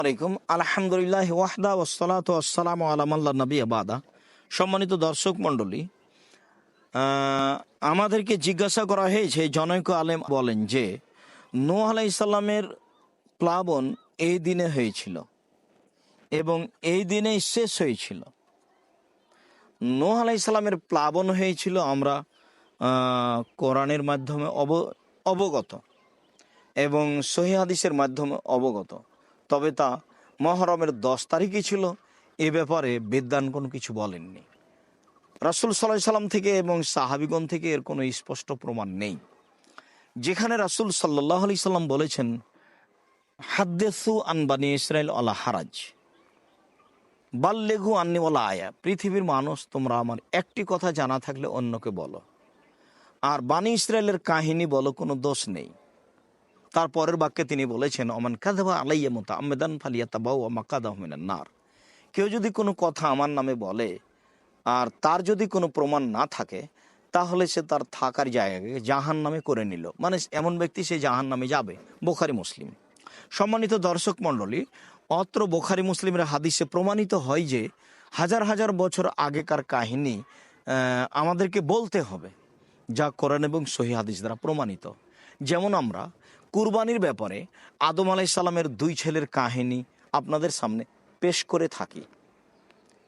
আলাইকুম আলহামদুলিল্লাহ ওয়াহদা ওয়াসসালাতু ওয়াসসালামু আলা মান লা নাবিয়্যা বাদা। সম্মানিত দর্শক মণ্ডলী, আমাদেরকে জিজ্ঞাসা করা হয়েছে, জনৈক আলেম বলেন যে নূহ আলাইহিস সালামের প্লাবন এই দিনে হয়েছিল এবং এই দিনেই শেষ হয়েছিল। নূহ আলাইহিস সালামের প্লাবন হয়েছিল, আমরা কোরআনের মাধ্যমে অবগত এবং সহিহ হাদিসের মাধ্যমে অবগত। তবে তা মহরমের 10 তারিখই ছিল, এ ব্যাপারে বিদ্বান কোনো কিছু বলেননি। রাসূল সাল্লাল্লাহু আলাইহি সাল্লাম থেকে এবং সাহাবীগণ থেকে এর কোনো স্পষ্ট প্রমাণ নেই। যেখানে রাসূল সাল্লাল্লাহু আলাইহি সাল্লাম বলেছেন, হাদ্দিসু আন বানি ইসরাইল আলা হারাজ বাল্লিগু আন্নি ওয়ালা আয়া, পৃথিবীর মানুষ তোমরা আমার একটি কথা জানা থাকলে অন্যকে বলো, আর বানি ইসরায়েলের কাহিনী বলো, কোনো দোষ নেই। তারপরের বাক্যে তিনি বলেছেন, ওমান কাযাবা আলাইয়া মুতাআম্মিদান ফালিয়াতাবাওয়া মাকাদাহু মিনান নার, কেউ যদি কোনো কথা আমার নামে বলে আর তার যদি কোনো প্রমাণ না থাকে, তাহলে সে তার থাকার জায়গাকে জাহান্নামে করে নিল, মানে এমন ব্যক্তি সে জাহান্নামে যাবে। বুখারী মুসলিম। সম্মানিত দর্শক মণ্ডলী, অত্র বুখারী মুসলিমের হাদিসে প্রমাণিত হয় যে হাজার হাজার বছর আগেকার কাহিনী আমাদেরকে বলতে হবে, যা কোরআন এবং সহিহ হাদিস দ্বারা প্রমাণিত। যেমন আমরা কুরবানির ব্যাপারে আদম আলাইহিস সালামের 2 ছেলের কাহিনী আপনাদের সামনে পেশ করে থাকি,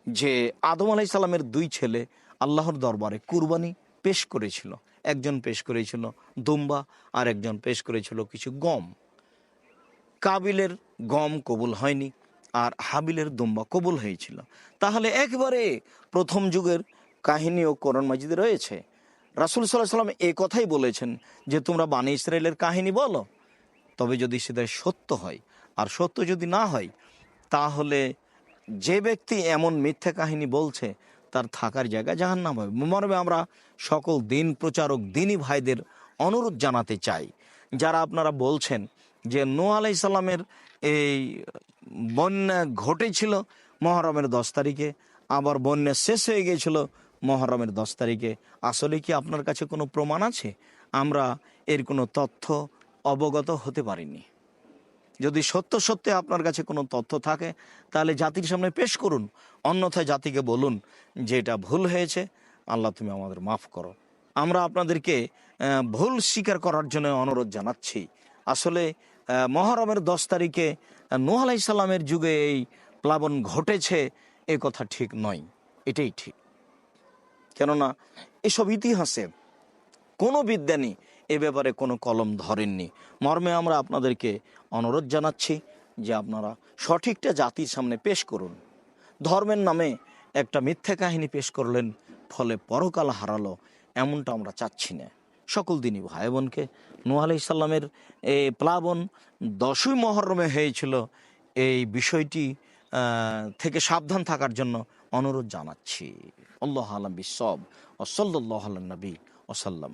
যে আদম আলাইহিস সালামের 2 ছেলে আল্লাহর দরবারে কুরবানি পেশ করেছিল। একজন পেশ করেছিল দুম্বা, আর একজন পেশ করেছিল কিছু গম। কাবিলের গম কবুল হয়নি, আর হাবিলের দুম্বা কবুল হয়েছিল। তাহলে একবারে প্রথম যুগের কাহিনীও কোরআন মাজিদে রয়েছে। রাসূল সাল্লাল্লাহু আলাইহি সাল্লাম এই কথাই বলেছেন যে তোমরা বানি ইসরায়েলের কাহিনী বলো, তবে যদি সেটা সত্য হয়, আর সত্য যদি না হয়, তাহলে যে ব্যক্তি এমন মিথ্যা কাহিনী বলছে তার থাকার জায়গা জাহান্নাম হবে। মর্মে আমরা সকল দিন প্রচারক দিনী ভাইদের অনুরোধ জানাতে চাই, যারা আপনারা বলছেন যে নূহ আলাইহিস সালামের এই বন্যা ঘটেছিল মহরমের 10 তারিখে, আবার বন্যা শেষ হয়ে গিয়েছিল মহরমের 10 তারিখে, আসলে কি আপনার কাছে কোনো প্রমাণ আছে? আমরা এর কোনো তথ্য অবগত হতে পারিনি। যদি সত্য সত্যি আপনার কাছে কোনো তথ্য থাকে, তাহলে জাতির সামনে পেশ করুন, অন্যথায় জাতিকে বলুন যে এটা ভুল হয়েছে, আল্লাহ তুমি আমাদের মাফ করো। আমরা আপনাদেরকে ভুল স্বীকার করার জন্য অনুরোধ জানাচ্ছি। আসলে মহরমের 10 তারিখে নূহ আলাইহিস সালামের যুগে এই প্লাবন ঘটেছে, এ কথা ঠিক নয়, এটাই ঠিক। কেননা এসব ইতিহাসে কোনো বিজ্ঞানী এ ব্যাপারে কোনো কলম ধরেননি। মর্মে আমরা আপনাদেরকে অনুরোধ জানাচ্ছি যে আপনারা সঠিকটা জাতির সামনে পেশ করুন। ধর্মের নামে একটা মিথ্যা কাহিনী পেশ করলেন, ফলে পরকাল হারালো, এমনটা আমরা চাচ্ছি না। সকল দিনই ভাই বোনকে নূহ আলাইহিস সালামের এই প্লাবন 10ই মুহররমে হয়েছিল, এই বিষয়টি থেকে সাবধান থাকার জন্য অনুরোধ জানাচ্ছি। আল্লাহু আ'লাম বিস-সাওয়াব ওয়া সাল্লাল্লাহু আলা নবী ওয়া সাল্লাম।